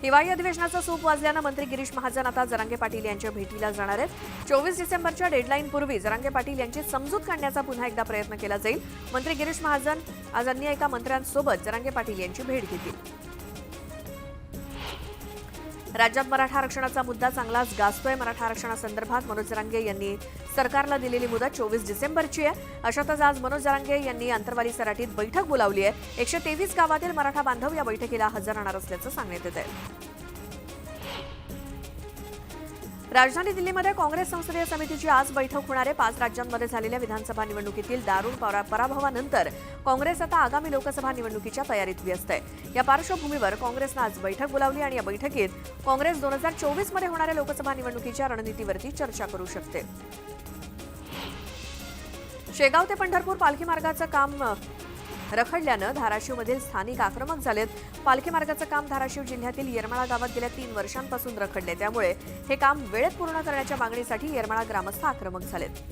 हिवाळी अधिवेशनाचं सूप वाजल्यानं मंत्री गिरीश महाजन आता जरांगे पाटील यांच्या भेटीला जाणार आहेत। 24 डिसेंबरच्या डेडलाईनपूर्वी जरांगे पाटील यांची समजूत काढण्याचा पुन्हा एकदा प्रयत्न केला जाईल। मंत्री गिरीश महाजन आज अन्य एका मंत्र्यांसोबत जरांगे पाटील यांची भेट घेतील। राज्यात मराठा आरक्षणाचा मुद्दा चांगलाच गाजतोय। मराठा आरक्षणासंदर्भात मनोज जरांगे यांनी सरकारला दिलेली मुदत 24 डिसेंबरची आहे। अशातच आज मनोज जरांगे यांनी अंतरवाली सराटीत बैठक बोलावली आहे। 123 गावातील मराठा बांधव या बैठकीला हजर राहणार असल्याचं सांगण्यात येत आहे। राजधानी दिल्लीमध्ये काँग्रेस संसदीय समितीची आज बैठक होणार आहे। 5 राज्यांमध्ये झालेल्या विधानसभा निवडणुकीतील दारुण पराभवानंतर काँग्रेस आता आगामी लोकसभा निवडणुकीच्या तयारीत व्यस्त आहे। या पार्श्वभूमीवर काँग्रेसनं आज बैठक बोलावली आणि या बैठकीत काँग्रेस 2024 मध्ये होणाऱ्या लोकसभा निवडणुकीच्या रणनीतीवरती चर्चा करू शकते। शेगाव ते पंढरपूर पालखी मार्गाचं काम रखडल्यानं धाराशिवमधील स्थानिक आक्रमक झालेत। पालखी मार्गाचं काम धाराशिव जिल्ह्यातील येरमाळा गावात गेल्या 3 वर्षांपासून रखडले, त्यामुळे हे काम वेळेत पूर्ण करण्याच्या मागणीसाठी येरमाळा ग्रामस्थ आक्रमक झालेत।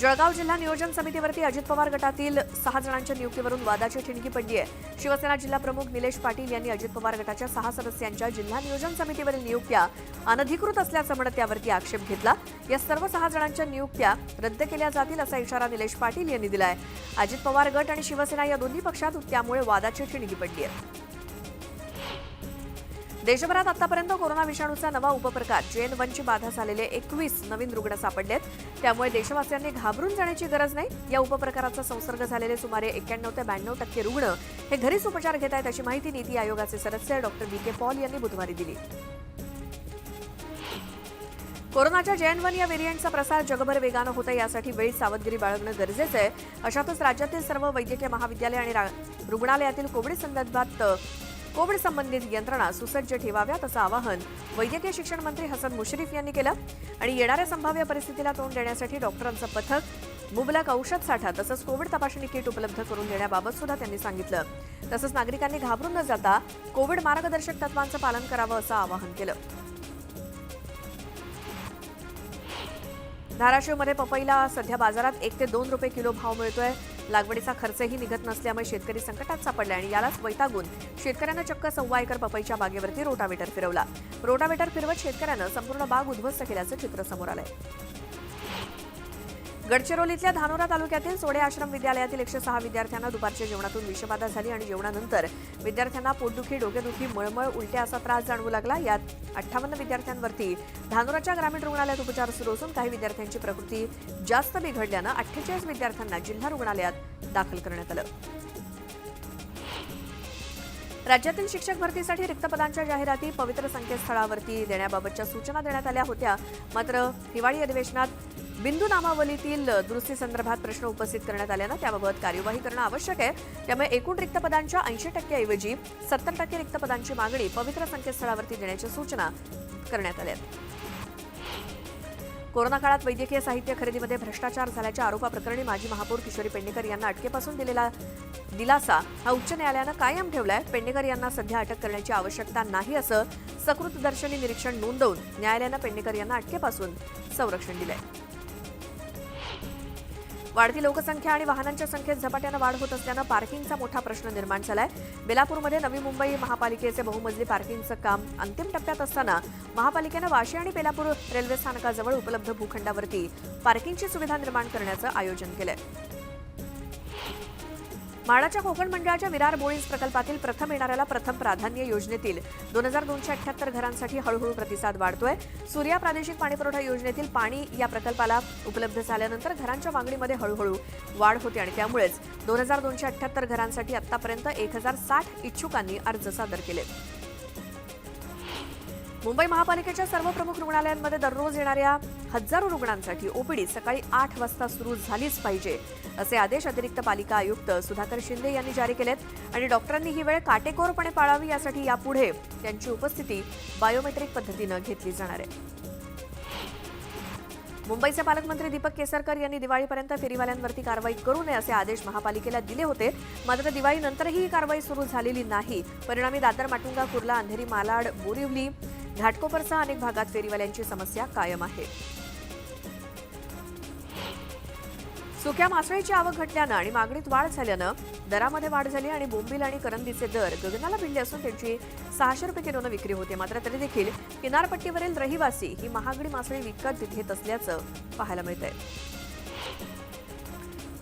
जळगाव जिल्हा नियोजन समितीवरती अजित पवार गटातील 6 जणांच्या नियुक्तीवरून वादाची ठिणगी पडली आहे। शिवसेना जिल्हा प्रमुख निलेश पाटील यांनी अजित पवार गटाच्या 6 सदस्यांच्या जिल्हा नियोजन समितीवरील नियुक्त्या अनधिकृत असल्याचं म्हणत त्यावरती आक्षेप घेतला। या सर्व 6 जणांच्या नियुक्त्या रद्द केल्या जातील असा इशारा निलेश पाटील यांनी दिलाय। अजित पवार गट आणि शिवसेना या दोन्ही पक्षात त्यामुळे वादाची ठिणगी पडली आहे। देशभरात आतापर्यंत कोरोना विषाणूचा नवा उपप्रकार JN1ची बाधा झालेले 21 नवीन रुग्ण सापडलेत, त्यामुळे देशवासियांनी घाबरून जाण्याची गरज नाही। या उपप्रकाराचा संसर्ग झालेले सुमारे 91 ते 92% रुग्ण हे घरीच उपचार घेत आहेत, अशी माहिती नीती आयोगाचे सदस्य डॉ. VK पॉल यांनी बुधवारी दिली। कोरोनाच्या JN1 या व्हेरियंटचा प्रसार जगभर वेगानं होत आहे, यासाठी वेळीच सावधगिरी बाळगणं गरजेचं आहे। अशातच राज्यातील सर्व वैद्यकीय महाविद्यालय आणि रुग्णालयातील कोविड संबंधित यंत्रणा सुसज्ज ठेवाव्यात असं आवाहन वैद्यकीय शिक्षण मंत्री हसन मुश्रीफ यांनी केलं आणि येणाऱ्या संभाव्य परिस्थितीला तोंड देण्यासाठी डॉक्टरांचं पथक, मुबलक औषध साठा तसंच कोविड तपासणी किट उपलब्ध करून देण्याबाबत सुद्धा त्यांनी सांगितलं। तसंच नागरिकांनी घाबरून न जाता कोविड मार्गदर्शक तत्वांचं पालन करावं असं आवाहन केलं। धाराशिवमध्ये पपईला सध्या बाजारात 1 ते 2 रुपये किलो भाव मिळतोय। लागवडीचा खर्चही निघत नसल्यामुळे शेतकरी संकटात सापडले आणि यालाच वैतागून शेतकऱ्यांना चक्क 1.25 एकर पपईच्या बागेवरती रोटावेटर फिरवला। रोटावेटर फिरवत शेतकऱ्यानं संपूर्ण बाग उद्ध्वस्त केल्याचं चित्र समोर आलंय। गडचिरोलीतल्या धानोरा तालुक्यातील सोडे आश्रम विद्यालयातील 106 विद्यार्थ्यांना दुपारच्या जेवणातून विषबाधा झाली आणि जेवणानंतर विद्यार्थ्यांना पोटदुखी, डोकेदुखी, मळमळ, उलट्या असा त्रास जाणवू लागला। यात 58 विद्यार्थ्यांवरती धानोराच्या ग्रामीण रुग्णालयात उपचार सुरू असून काही विद्यार्थ्यांची प्रकृती जास्त बिघडल्यानं 48 विद्यार्थ्यांना जिल्हा रुग्णालयात दाखल करण्यात आलं। राज्यातील शिक्षक भरतीसाठी रिक्त पदांच्या जाहिराती पवित्र संकेतस्थळावरती देण्याबाबतच्या सूचना देण्यात आल्या होत्या, मात्र हिवाळी अधिवेशनात बिंदू नामावलीतील दुरुस्तीसंदर्भात प्रश्न उपस्थित करण्यात आल्यानं त्याबाबत कार्यवाही करणं आवश्यक आहे। त्यामुळे एकूण रिक्त पदांच्या 80% ऐवजी 70% रिक्त पदांची मागणी पवित्र संकेतस्थळावरती देण्याच्या सूचना करण्यात आल्या। कोरोना काळात वैद्यकीय साहित्य खरेदीमध्ये भ्रष्टाचार झाल्याच्या आरोपाप्रकरणी माजी महापौर किशोरी पेडणेकर यांना अटकेपासून दिलेला दिलासा हा उच्च न्यायालयानं कायम ठेवलाय। पेडणेकर यांना सध्या अटक करण्याची आवश्यकता नाही असं सकृतदर्शनी निरीक्षण नोंदवून न्यायालयानं पेडणेकर यांना अटकेपासून संरक्षण दिलंय। वाढती लोकसंख्या आणि वाहनांच्या संख्येत झपाट्यानं वाढ होत असल्यानं पार्किंगचा मोठा प्रश्न निर्माण झालाय। बेलापूरमध्ये नवी मुंबई महापालिकेचे बहुमजली पार्किंगचं काम अंतिम टप्प्यात असताना महापालिकेनं वाशी आणि बेलापूर रेल्वे स्थानकाजवळ उपलब्ध भूखंडावरती पार्किंगची सुविधा निर्माण करण्याचं आयोजन केलंय। म्हाडाच्या कोकण मंडळाच्या विरार बोळीज प्रकल्पातील प्रथम येणाऱ्याला प्रथम प्राधान्य योजनेतील 2278 घरांसाठी हळूहळू प्रतिसाद वाढतोय। सूर्या प्रादेशिक पाणीपुरवठा योजनेतील पाणी या प्रकल्पाला उपलब्ध झाल्यानंतर घरांच्या मागणीमध्ये हळूहळू वाढ होते आणि त्यामुळेच 2278 घरांसाठी आतापर्यंत 1060 इच्छुकांनी अर्ज सादर केले। मुंबई महापालिकेच्या सर्व प्रमुख रुग्णालयांमध्ये दररोज येणाऱ्या हजारो रुग्णांसाठी ओपीडी सकाळी 8 वाजता सुरू झालीच पाहिजे असे आदेश अतिरिक्त पालिका आयुक्त सुधाकर शिंदे यांनी जारी केलेत आणि डॉक्टरांनी ही वेळ काटेकोरपणे पाळावी यासाठी यापुढे त्यांची उपस्थिती बायोमेट्रिक पद्धतीनं घेतली जाणार आहे। मुंबईचे पालकमंत्री दीपक केसरकर यांनी दिवाळीपर्यंत फेरीवाल्यांवरती कारवाई करू नये असे आदेश महापालिकेला दिले होते, मात्र दिवाळीनंतरही ही कारवाई सुरू झालेली नाही। परिणामी दादर, माटुंगा, कुर्ला, अंधेरी, मालाड, बोरिवली, घाटकोपरसह अनेक भागात फेरीवाल्यांची समस्या कायम आहे। सुक्या मासळीची आवक घटल्यानं आणि मागणीत वाढ झाल्यानं दरामध्ये वाढ झाली आणि बोंबील आणि करंदीचे दर गगनाला भिडले असून त्यांची 600 रुपये किलोनं विक्री होते. मात्र तरी देखील किनारपट्टीवरील रहिवासी ही महागडी मासळी विकत घेत असल्याचं पाहायला मिळतंय.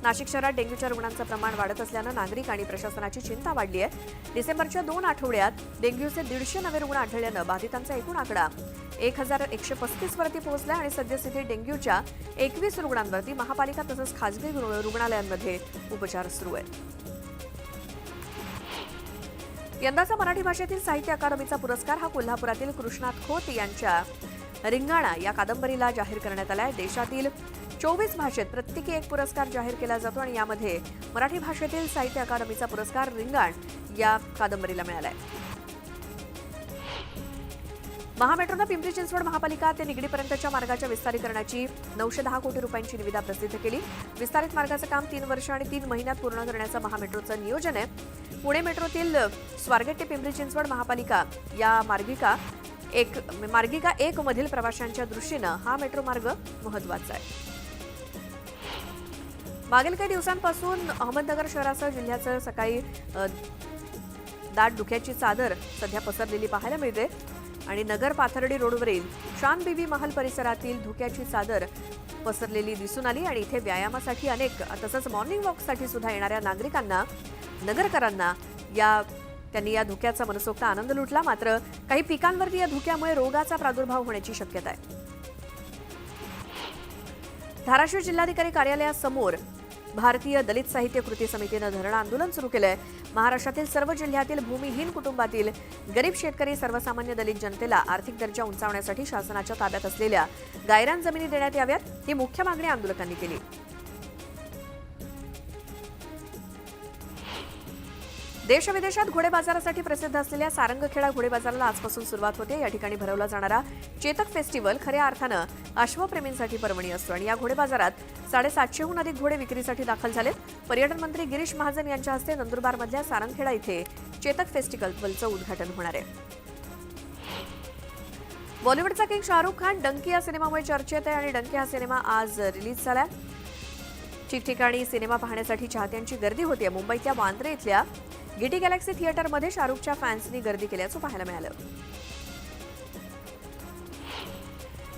नाशिक शहरात डेंग्यूच्या रुग्णांचं प्रमाण वाढत असल्यानं नागरिक आणि प्रशासनाची चिंता वाढली आहे. डिसेंबरच्या 2 आठवड्यात डेंग्यूचे 150 नवे रुग्ण आढळल्यानं बाधितांचा एकूण आकडा 1135 वरती पोहोचला आणि सद्यस्थितीत डेंग्यूच्या 21 रुग्णांवरती महापालिका तसंच खासगी रुग्णालयांमध्ये उपचार सुरू आहेत. यंदाचा मराठी भाषेतील साहित्य अकादमीचा पुरस्कार हा कोल्हापुरातील कृष्णात खोत यांच्या रिंगाणा या कादंबरीला जाहीर करण्यात आलाय. देशातील 24 भाषेत प्रत्येकी एक पुरस्कार जाहीर केला जातो आणि यामध्ये मराठी भाषेतील साहित्य अकादमीचा पुरस्कार रिंगाण या कादंबरीला मिळालाय. महामेट्रोनं पिंपरी चिंचवड महापालिका ते निगडीपर्यंतच्या मार्गाच्या विस्तारीकरणाची 910 कोटी रुपयांची निविदा प्रसिद्ध केली. विस्तारित मार्गाचं काम 3 वर्ष आणि 3 महिन्यात पूर्ण करण्याचं महामेट्रोचं नियोजन आहे. पुणे मेट्रोतील स्वारगेट ते पिंपरी चिंचवड महापालिका या मार्गिका 1 मधील प्रवाशांच्या दृष्टीनं हा मेट्रो मार्ग महत्वाचा आहे. मागील काही दिवसांपासून अहमदनगर शहरासह जिल्ह्याचं सकाळी दाट धुक्याची चादर सध्या पसरलेली पाहायला मिळते आणि नगर पाथर्डी रोडवरील शान बीबी महल परिसरातील धुक्याची चादर पसरलेली दिसून आली आणि इथे व्यायामासाठी अनेक तसंच मॉर्निंग वॉकसाठी सुद्धा येणाऱ्या नागरिकांना नगरकरांना त्यांनी या धुक्याचा मनसोक्त आनंद लुटला. मात्र काही पिकांवरती या धुक्यामुळे रोगाचा प्रादुर्भाव होण्याची शक्यता आहे. धाराशिव जिल्हाधिकारी कार्यालयासमोर भारतीय दलित साहित्य कृती समितीनं धरणं आंदोलन सुरू केलंय. महाराष्ट्रातील सर्व जिल्ह्यातील भूमिहीन कुटुंबातील गरीब शेतकरी सर्वसामान्य दलित जनतेला आर्थिक दर्जा उंचावण्यासाठी शासनाच्या ताब्यात असलेल्या गायरान जमिनी देण्यात याव्यात ही मुख्य मागणी आंदोलकांनी केली. देशविदेशात घोडे बाजारासाठी प्रसिद्ध असलेल्या सारंगखेडा घोडे बाजाराला आजपासून सुरुवात होते. या ठिकाणी भरवला जाणारा चेतक फेस्टिवल खऱ्या अर्थानं अश्वप्रेमींसाठी पर्वणी असतो आणि या घोडे बाजारात 750हून अधिक घोडे विक्रीसाठी दाखल झालेत. पर्यटन मंत्री गिरीश महाजन यांच्या हस्ते नंदुरबारमधल्या सारंगखेडा इथे चेतक फेस्टिवलचं उद्घाटन होणार आहे. बॉलिवूडचा किंग शाहरुख खान डंकी या सिनेमामुळे चर्चेत आहे आणि डंकी हा सिनेमा आज रिलीज झालाय. ठिकठिकाणी सिनेमा पाहण्यासाठी चाहत्यांची गर्दी होती. मुंबईतल्या वांद्रे इथल्या गिटी गॅलेक्सी थिएटरमध्ये शाहरुखच्या फॅन्सनी गर्दी केल्याचं पाहायला मिळालं.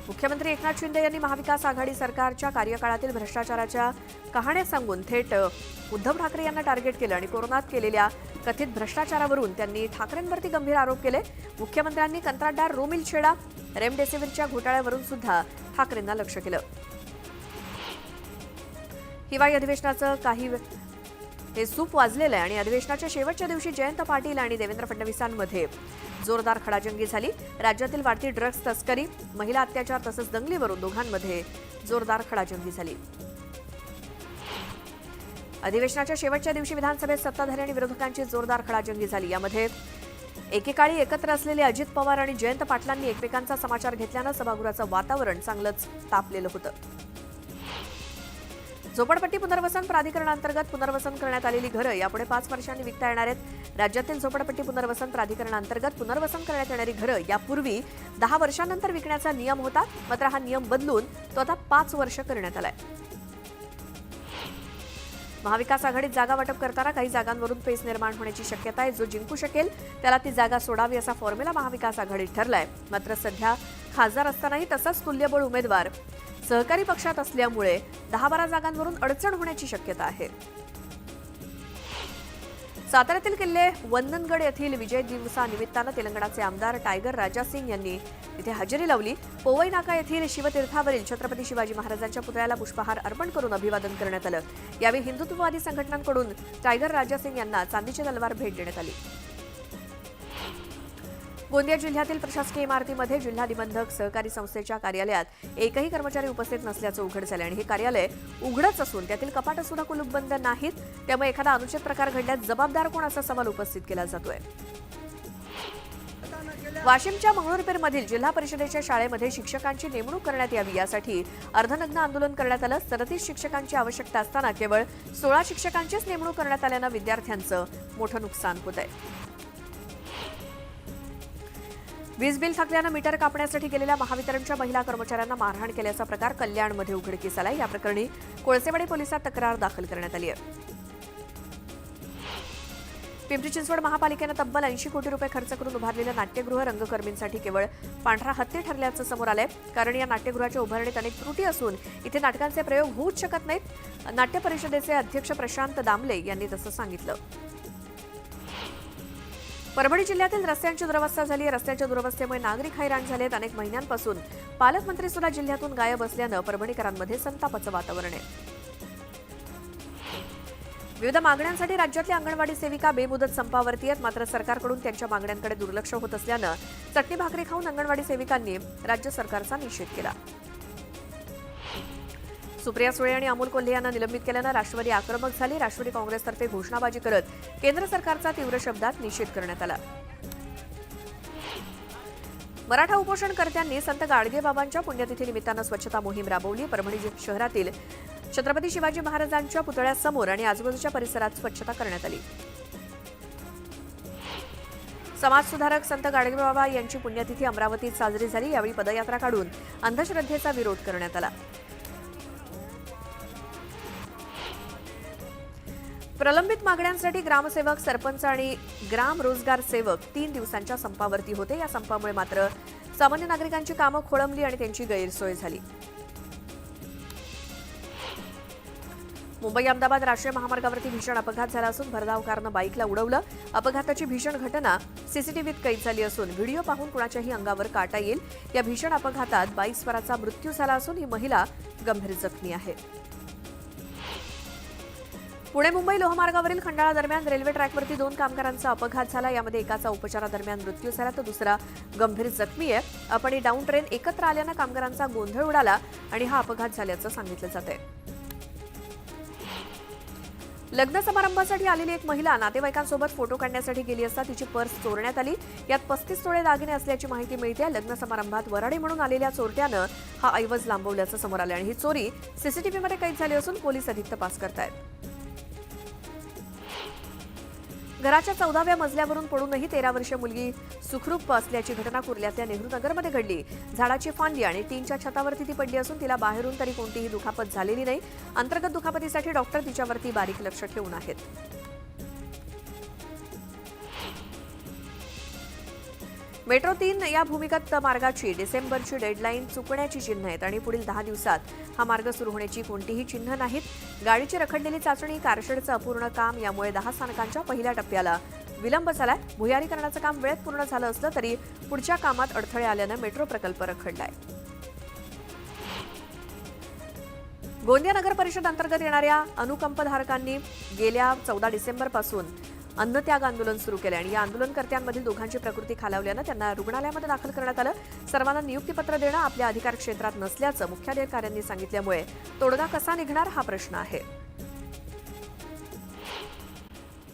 मुख्यमंत्री एकनाथ शिंदे यांनी महाविकास आघाडी सरकारच्या कार्यकाळातील भ्रष्टाचाराच्या कहाण्या सांगून थेट उद्धव ठाकरे यांना टार्गेट केलं आणि कोरोनात केलेल्या कथित भ्रष्टाचारावरून त्यांनी ठाकरेंवरती गंभीर आरोप केले. मुख्यमंत्र्यांनी कंत्राटदार रोमिल छेडा रेमडेसिवीरच्या घोटाळ्यावरून सुद्धा ठाकरेंना लक्ष केलं. हिवाळी अधिवेशनाचं काही हे सूप वाजलेलं आहे आणि अधिवेशनाच्या शेवटच्या दिवशी जयंत पाटील आणि देवेंद्र फडणवीसांमध्ये जोरदार खडाजंगी झाली. राज्यातील वाढती ड्रग्ज तस्करी, महिला अत्याचार तसंच दंगलीवरून दोघांमध्ये जोरदार खडाजंगी झाली. अधिवेशनाच्या शेवटच्या दिवशी विधानसभेत सत्ताधारी आणि विरोधकांची जोरदार खडाजंगी झाली. यामध्ये एकेकाळी एकत्र असलेले अजित पवार आणि जयंत पाटलांनी एकमेकांचा समाचार घेतल्यानं सभागृहाचं वातावरण चांगलंच तापलेलं होतं. झोपडपट्टी पुनर्वसन प्राधिकरणांतर्गत पुनर्वसन करण्यात आलेली घरं यापुढे 5 वर्षांनी विकता येणार आहेत. राज्यातील झोपडपट्टी पुनर्वसन प्राधिकरणांतर्गत पुनर्वसन करण्यात येणारी घरं यापूर्वी 10 वर्षांनंतर विकण्याचा नियम होता. मात्र हा नियम बदलून तो आता 5 वर्ष करण्यात आलाय. महाविकास आघाडीत जागा वाटप करताना काही जागांवरून पेच निर्माण होण्याची शक्यता आहे. जो जिंकू शकेल त्याला ती जागा सोडावी असा फॉर्म्युला महाविकास आघाडीत ठरलाय. मात्र सध्या खासदार असतानाही तसाच तुल्यबळ उमेदवार सहकारी पक्षात असल्यामुळे 10-12 जागांवरून अडचण होण्याची शक्यता आहे. साताऱ्यातील किल्ले वंदनगड येथील विजय दिवसानिमित्तानं तेलंगणाचे आमदार टायगर राजा सिंग यांनी तिथे हजेरी लावली. पोवई नाका येथील शिवतीर्थावरील छत्रपती शिवाजी महाराजांच्या पुतळ्याला पुष्पहार अर्पण करून अभिवादन करण्यात आलं. यावेळी हिंदुत्ववादी संघटनांकडून टायगर राजा सिंग यांना चांदीची तलवार भेट देण्यात आली. गोंदिया जिल्ह्यातील प्रशासकीय इमारतीमध्ये जिल्हा निबंधक सहकारी संस्थेच्या कार्यालयात एकही कर्मचारी उपस्थित नसल्याचं उघड झालं आणि हे कार्यालय उघडच असून त्यातील कपाटं सुद्धा कुलूपबंद नाहीत. त्यामुळे एखादा अनुचित प्रकार घडल्यास जबाबदार कोण असा सवाल उपस्थित केला जातोय. वाशिमच्या मंगळुरपीरमधील जिल्हा परिषदेच्या शाळेमध्ये शिक्षकांची नेमणूक करण्यात यावी यासाठी अर्धनग्न आंदोलन करण्यात आलं. 37 शिक्षकांची आवश्यकता असताना केवळ 16 शिक्षकांचीच नेमणूक करण्यात आल्यानं विद्यार्थ्यांचं मोठं नुकसान होत आहे. वीज बिल थकल्यानं मीटर कापण्यासाठी गेलेल्या महावितरणच्या महिला कर्मचाऱ्यांना मारहाण केल्याचा प्रकार कल्याणमध्ये उघडकीस आलाय. या प्रकरणी कोळसेवाडी पोलिसात तक्रार दाखल करण्यात आली आहे. पिंपरी चिंचवड महापालिकेनं तब्बल 80 कोटी रुपये खर्च करून उभारलेलं नाट्यगृह रंगकर्मींसाठी केवळ पांढरा हत्ती ठरल्याचं समोर आलंय. कारण या नाट्यगृहाच्या उभारणीत अनेक त्रुटी असून इथे नाटकांचे प्रयोग होऊच शकत नाहीत. नाट्य परिषदेचे अध्यक्ष प्रशांत दामले यांनी तसं सांगितलं. परभणी जिल्ह्यातील रस्त्यांची दुरवस्था झाली आहे. रस्त्यांच्या दुरवस्थेमुळे नागरिक हैराण झालेत. अनेक महिन्यांपासून पालकमंत्री सुद्धा जिल्ह्यातून गायब असल्यानं परभणीकरांमध्ये संतापाचं वातावरण आहे. विविध मागण्यांसाठी राज्यातल्या अंगणवाडी सेविका बेमुदत संपावरती आहेत. मात्र सरकारकडून त्यांच्या मागण्यांकडे दुर्लक्ष होत असल्यानं चटणी भाकरी खाऊन अंगणवाडी सेविकांनी राज्य सरकारचा निषेध केला. सुप्रिया सुळे आणि अमोल कोल्हे यांना निलंबित केल्यानं राष्ट्रवादी आक्रमक झाली. राष्ट्रवादी काँग्रेसतर्फे घोषणाबाजी करत केंद्र सरकारचा तीव्र शब्दात निषेध करण्यात आला. मराठा उपोषणकर्त्यांनी संत गाडगेबाबांच्या पुण्यतिथीनिमित्तानं स्वच्छता मोहीम राबवली. परभणी शहरातील छत्रपती शिवाजी महाराजांच्या पुतळ्यासमोर आणि आजूबाजूच्या परिसरात स्वच्छता करण्यात आली. समाजसुधारक संत गाडगेबाबा यांची पुण्यतिथी अमरावतीत साजरी झाली. यावेळी पदयात्रा काढून अंधश्रद्धेचा विरोध करण्यात आला. प्रलंबित मागण्यांसाठी ग्रामसेवक, सरपंच आणि ग्राम रोजगार सेवक 3 दिवसांच्या संपावरती होते. या संपामुळे मात्र सामान्य नागरिकांची कामं खोळंबली आणि त्यांची गैरसोय झाली. मुंबई अहमदाबाद राष्ट्रीय महामार्गावरती भीषण अपघात झाला असून भरधाव कारनं बाईकला उडवलं. अपघाताची भीषण घटना सीसीटीव्हीत कैद झाली असून व्हिडिओ पाहून कुणाच्याही अंगावर काटा येईल. या भीषण अपघातात बाईकस्वाराचा मृत्यू झाला असून ही महिला गंभीर जखमी आहे. पुणे मुंबई लोहमार्गावरील खंडाळा दरम्यान रेल्वे ट्रॅकवरती 2 कामगारांचा अपघात झाला. यामध्ये एकाचा उपचारादरम्यान मृत्यू झाला तर दुसरा गंभीर जखमी आहे. अप आणि डाऊन ट्रेन एकत्र आल्यानं कामगारांचा गोंधळ उडाला आणि हा अपघात झाल्याचं सांगितलं जातंय. लग्न समारंभासाठी आलेली एक महिला नातेवाईकांसोबत फोटो काढण्यासाठी गेली असता तिची पर्स चोरण्यात आली. यात 35 तोळे दागिने असल्याची माहिती मिळते. लग्न समारंभात वराडी म्हणून आलेल्या चोरट्यानं हा ऐवज लांबवल्याचं समोर आलं आणि ही चोरी सीसीटीव्हीमध्ये कैद झाली असून पोलीस अधिक तपास करतायत. घराच्या 14व्या मजल्यावरून पडूनही 13 वर्षीय मुलगी सुखरूप असल्याची घटना कुर्ल्यातल्या नेहरू नगरमध्ये घडली. झाडाची फांदी आणि टीनच्या छतावरती ती पडली असून तिला बाहेरून तरी कोणतीही दुखापत झालेली नाही. अंतर्गत दुखापतीसाठी डॉक्टर तिच्यावरती बारीक लक्ष ठेवून आहेत. मेट्रो 3 या भूमिगत मार्गाची डिसेंबरची डेडलाईन चुकण्याची चिन्ह आहेत आणि पुढील 10 दिवसात हा मार्ग सुरू होण्याची कोणतीही चिन्ह नाहीत. गाडीची रखडलेली चाचणी, कारशेडचं अपूर्ण काम यामुळे 10 स्थानकांच्या पहिल्या टप्प्याला विलंब झालाय. भुयारीकरणाचं काम वेळेत पूर्ण झालं असलं तरी पुढच्या कामात अडथळे आल्यानं मेट्रो प्रकल्प रखडलाय. गोंदिया नगर परिषद अंतर्गत येणाऱ्या अनुकंपधारकांनी गेल्या 14 डिसेंबरपासून अन्नत्याग आंदोलन सुरू केलं आणि या आंदोलनकर्त्यांमधील दोघांची प्रकृती खालावल्यानं त्यांना रुग्णालयामध्ये दाखल करण्यात आलं. सर्वांना नियुक्तीपत्र देणं आपल्या अधिकार क्षेत्रात नसल्याचं मुख्याधिकाऱ्यांनी सांगितल्यामुळे तोडगा कसा निघणार हा प्रश्न आहे.